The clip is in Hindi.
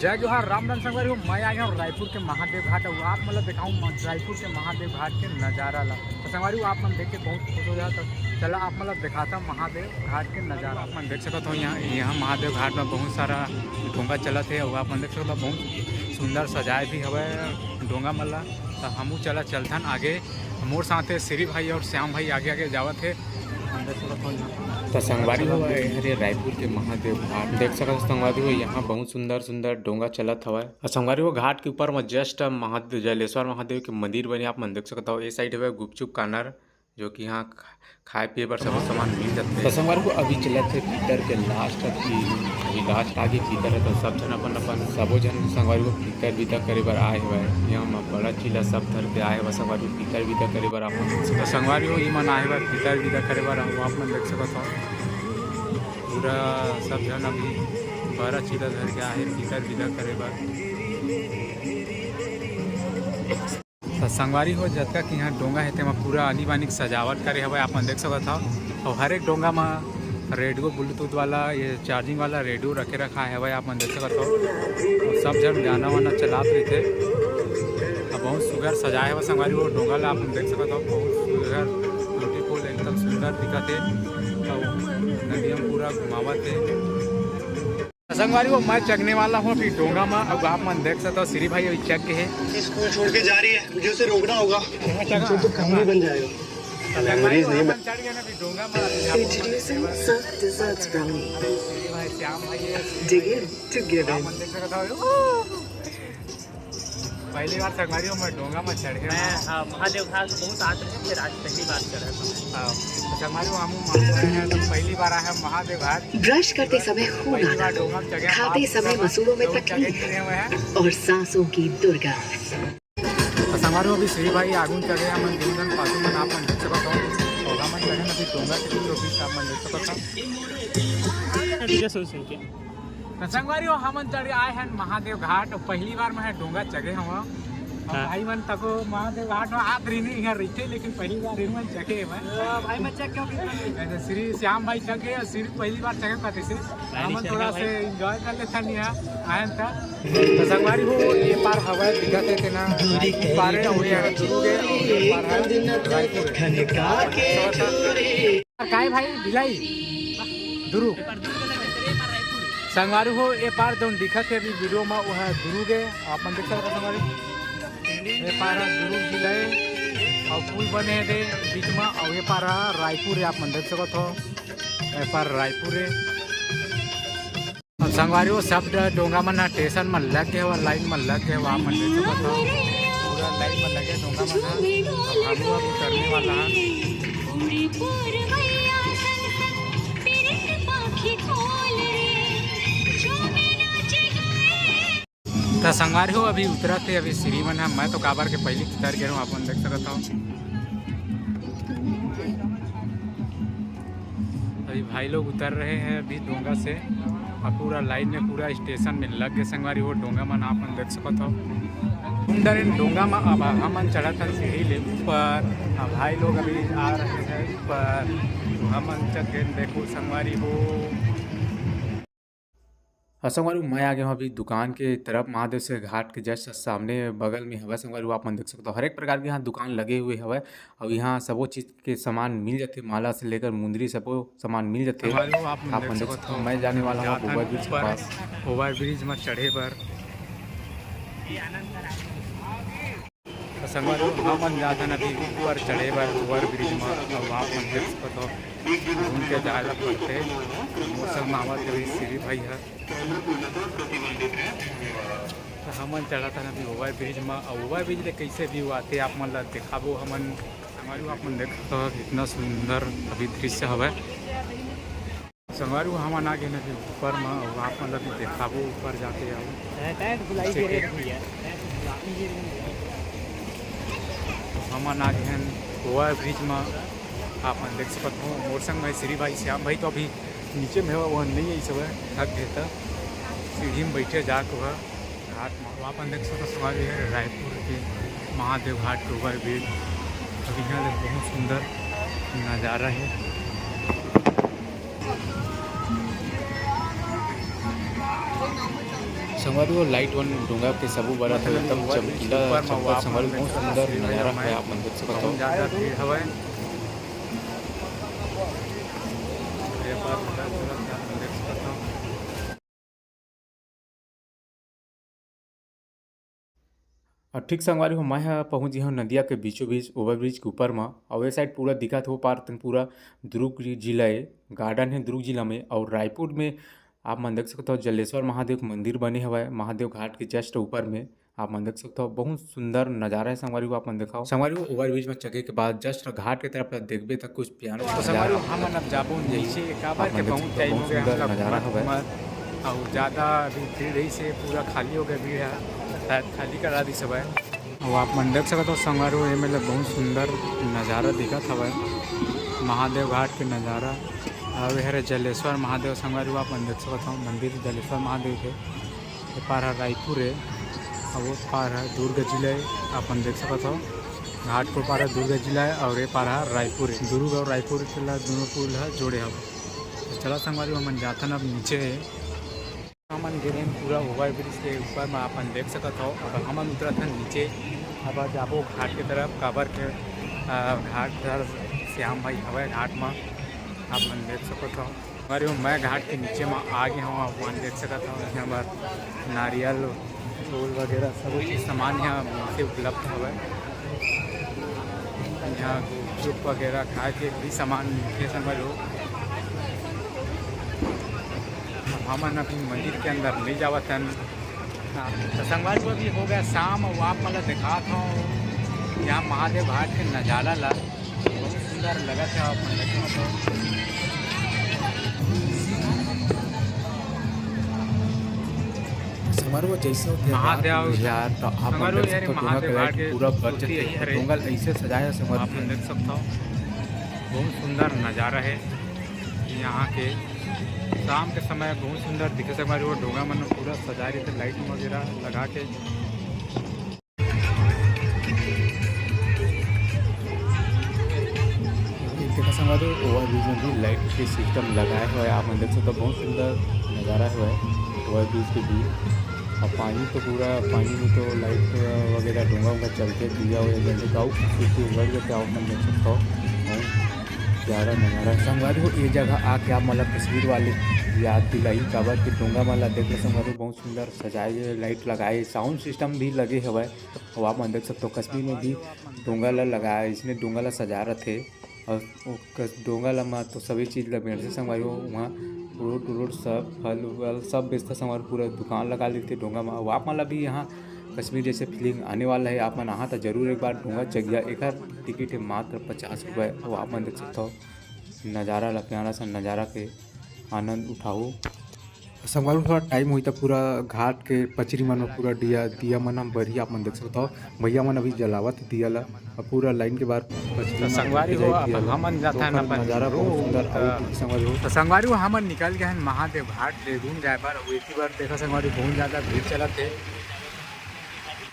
जय जोहार राम राम संगवारी हो। मैं आ गया हूँ रायपुर के महादेव घाट और आप मतलब दिखाऊँ रायपुर के महादेव घाट के नज़ारा ला। तो संगवारी हो आप मन देख के बहुत खुश हो जाता। चला आप मतलब दिखाता महादेव घाट के नज़ारा। आप मन देख सकते हो यहाँ महादेव घाट में बहुत सारा डोंगा चलत है और आप मन देख सकते हो बहुत सुंदर सजाए भी हवे डोंगा मन ला। तो हमू चला चलथन आगे, मोर साथ श्री भाई और श्याम भाई आगे आगे जावत है। तो संगवारी हो हरे रायपुर के महादेव घाट देख सकते संगवारी हो, यहाँ बहुत सुंदर सुंदर डोंगा चलत हवा। और संगवारी हो घाट के ऊपर में जस्ट महादेव जलेश्वर महादेव के मंदिर बने आप मन देख सकते हो। ये साइड है गुपचुप कार्नर जो कि यहाँ खाए पिए पर सब सामान मिल जाते हैं। तो संगवारी को अभी चले थे भीतर के लास्ट अभी लास्ट आगे भीतर है। तो सब जन अपन अपन सबो जन संगवारी को भीतर विदा करे बर आए हुए यहाँ बड़ा चीला सब धर के आए हुआ संगवारी को भीतर विदा करे बर। आप संगवारी हो मन आए हुआ भीतर विदा करे बर आप मन देख सकते हो पूरा सब जन अभी बड़ा चीला धर के आए भीतर विदा करे बर। तो संगवारी हो जतका कि यहाँ डोंगा है तेमा पूरा आनी बानी सजावट करे हवे आप देख सकत हो। और हर एक डोंगा में रेडियो ब्लूटूथ वाला ये चार्जिंग वाला रेडियो रखे रखा है आप देख सकत हो। और सब जन गाना वाना चलात रहते और बहुत सुगर सजाए हुआ संगवारी हो डोंगा ला आप देख सकत हो। बहुत सुगर ब्यूटीफुल एकदम सुंदर दिखत है और नदियाँ पूरा घुमावत है। संगवारी वो मैं चगने वाला हूँ अभी डोंगा में। अब आप मन देख सकते हो श्री भाई अभी चग के है स्कूल छोड़ के जा रही है, मुझे उसे रोकना होगा तो कहानी बन जाएगा। पहली बार संगवारी हो मैं डोंगा में चढ़ गया। मैं महादेव घाट बहुत आते हैं, फिर आज पहली बार चढ़ा था। संगवारी हो हम तो पहली बार आए हैं महादेव घाट। ब्रश करते समय खून आना, खाते समय मसूड़ों में तकलीफ और सांसों की दुर्गा। संगवारी हो अभी श्री भाई आगुन चढ़े हम दिन पासू मन आप मन देख सकत हो। और हम चढ़े अभी डोंगा के बीच आप मन देख सकत हो। संगवारी हो हम चढ़े आए हैं महादेव घाट। पहली बार मैं डोंगा चढ़े हम भाई मन तको महादेव घाट में आप रही यहाँ रहते लेकिन पहली बार इनमें चढ़े मैं भाई मैं चढ़ क्यों श्री श्याम भाई चढ़ गए श्री पहली बार चढ़े कहते से हम थोड़ा से इंजॉय कर लेते हैं यहाँ आए था। तो संगवारी हो ये पार हवा दिखते थे ना पारे काय भाई भिलाई दुरु संगवारी हो ये पार जो दिखत है अभी वीडियो में वह दुरु गए आप देख सकते संगवारी ये पार दुर्ग जिला और पुल बने थे बीच में। और ये पार रायपुर है आप देख सकते हो। ये पार रायपुर है और संगवारी वो सब डोंगा मन स्टेशन में लग गए लाइन में लग गए आप देख सकते हो। पूरा लाइन में लगे डोंगा मन हम अब उतरने वाला है। तो संगवारी हो अभी उतरते अभी श्री मन है। मैं तो काबर के पहले उतर गया हूँ आप देख सकता हूँ। अभी भाई लोग उतर रहे हैं अभी डोंगा से और पूरा लाइन में पूरा स्टेशन में लग गए संगवारी हो डोंगा मन आप देख सकता हो। अंदर इन डोंगा में अब हम चढ़ा था सीढ़ी ले ऊपर। भाई लोग अभी आ रहे हैं ऊपर हम चल गए देखो संगवारी हो। संगवारी मैं आ गया हूँ अभी दुकान के तरफ महादेव से घाट के जस्ट सामने बगल में हवा संगवारी आप मन देख सकते हो। हर एक प्रकार के यहाँ दुकान लगे हुए हवा और यहाँ सबो चीज़ के सामान मिल जाते माला से लेकर मुंदरी सबो सामान मिल जाते आप मन देख सकते हो। मैं जाने वाला हूँ ओवर ब्रिज के पास। ओवर ब्रिज में चढ़े पर संगवारी हम जाते हैं अभी ऊपर चढ़े पर ओवर ब्रिज में आप मन देख सकते हो। घूम के जाए पड़ते मौसम मामा के श्री भाई है तो हमन चढ़ा था अभी ओवर ब्रिज में। और ओवर ब्रिज ले कैसे व्यू आते आप मन ला दिखाबो हमन संगवारी आप मन देख तो इतना सुंदर अभी दृश्य हवे। संगवारी हमन आ गए अभी ऊपर में और आप मन ला दिखाबो ऊपर जाके हमन आ गए ओवर ब्रिज में आप मन देख सकते हो। मोर संग मैं श्री भाई श्याम भाई तो अभी नीचे में वह नहीं है सब थक गए था सीढ़ी में बैठे जाके वह घाट में आप देख सकते संगवारी है रायपुर के महादेव घाट के ओवर ब्रिज। अभी यहाँ बहुत सुंदर नज़ारा है। संगवारी वो लाइट वन डोंगा के सबू बड़ा था एकदम चमकीला चमका संगवारी बहुत सुंदर नज़ारा है आप मन देख सकते हो। बहुत ज़्यादा भीड़ हवे ये बात देख सकते हो। और ठीक संगवारी हो मैं पहुँच गया हूँ नदिया के बीचों बीच ओवरब्रिज के ऊपर में और ये साइड पूरा दिखा हो पार तन पूरा दुर्ग जिला है गार्डन है दुर्ग जिला में। और रायपुर में आप मन देख सकते हो जलेश्वर महादेव के मंदिर बने हुआ है महादेव घाट के जस्ट ऊपर में आप मन देख सकते हो। बहुत सुंदर नज़ारा है संगवारी को आप मन देखा संगवारी को ओवरब्रिज में चढ़े के बाद जस्ट घाट की तरफ देखबे तक कुछ पियानो तो संगवारी हम अब जाबो जैसे काबर के बहुत टाइम हो गया नज़ारा है और ज़्यादा अभी भीड़ रही से पूरा खाली हो गया भीड़ है शायद खाली करा दी सब है। और आप मन देख सकते हो संगवारी ये मतलब बहुत सुंदर नज़ारा दिखा था महादेव घाट के नज़ारा। और यह जलेश्वर महादेव संगवारी आप मन देख सकते हो मंदिर जलेश्वर महादेव के ये पार है रायपुर है और वो पार है दुर्ग जिला है आप मन देख सकते हो। घाट को पार है दुर्ग जिला है और ये पार है रायपुर है दुर्ग और रायपुर के दोनों पुल है जोड़े हम तो चला संगवारी हम जाता ना अब नीचे है हमन गिरे पूरा ओवर ब्रिज के ऊपर में अपन देख सकते हो। अब हमन उतरा था नीचे अब जाबो घाट की तरफ काबर के घाट धर श्याम भाई हवा घाट में आप मन देख सकते हो। हमारे मैं घाट के नीचे में आ गया हूँ आप मन देख सकते हो। यहाँ पर नारियल फूल वगैरह सब चीज़ सामान यहाँ से उपलब्ध है। यहाँ गुपचुप वगैरह खाए के भी सामान मिलते समझ लो। हमन अभी मंदिर के अंदर नहीं जावत हैं तो संगवारी को भी हो गया शाम और आप मतलब दिखा था यहाँ महादेव घाट के नज़ारा ला बहुत सुंदर लगा था आप संगवारी जैसे महादेव यार तो आप महादेव घाट के पूरा डोंगल ऐसे सजाया संगवारी आप देख सकते हो। बहुत सुंदर नज़ारा है यहाँ के शाम के समय बहुत सुंदर दिखे से हमारी वो डोंगा मन पूरा सजा रही थे लाइट वगैरह लगा के। देखा संगवारी ओवरब्रिज में भी लाइट के सिस्टम लगाया हुआ है आप देख सकते हो। बहुत सुंदर नज़ारा हुआ है ओवरब्रिज के भी। और पानी तो पूरा पानी में तो लाइट वगैरह डोंगा उंगा चलते दिया हुआ है जैसे गाँव खूबसूरती उभर जाते आप मन देख सकते हो। प्यारा नज़ारा संगवारी हो ये जगह आके आप मतलब तस्वीर वाले याद दिलाई काबर की डोंगा वाला देख लो संगवारी बहुत सुंदर सजाए लाइट लगाए साउंड सिस्टम भी लगे हुए और आप मन देख सकते हो। कश्मीर में भी डोंगा ला लगाया इसने डोंगा ला सजा रहे थे और डोंगा ला में तो सभी चीज़ लग मेरे से संगवारी हो वहाँ फ्रूट सब फल वल सब बेचता संगवारी पूरा दुकान लगा ली थी डोंगा में। आप मतलब भी यहाँ कश्मीर जैसे फीलिंग आने वाला है आप मन आहा तो जरूर एक बार डोंगा चढ़िया। एक टिकट है मात्र 50 रुपये और आप मन देख सकते हो नज़ारा ला प्यारा सा नज़ारा के आनंद उठाओ। संगवारी थोड़ा टाइम हुई तो पूरा घाट के पचरी मन में पूरा दिया मन हम बढ़िया आप मन देख सकते हो। भैया मन अभी जलावत दिया ला और पूरा लाइन के बाद संगवारी हो हमन जाता है नज़ारा बहुत सुंदर संगवारी हो। तो संगवारी हो हमन निकल गए हैं महादेव घाट ले घूम जाए पर एक ही बार देखा संगवारी बहुत ज़्यादा भीड़ चला थे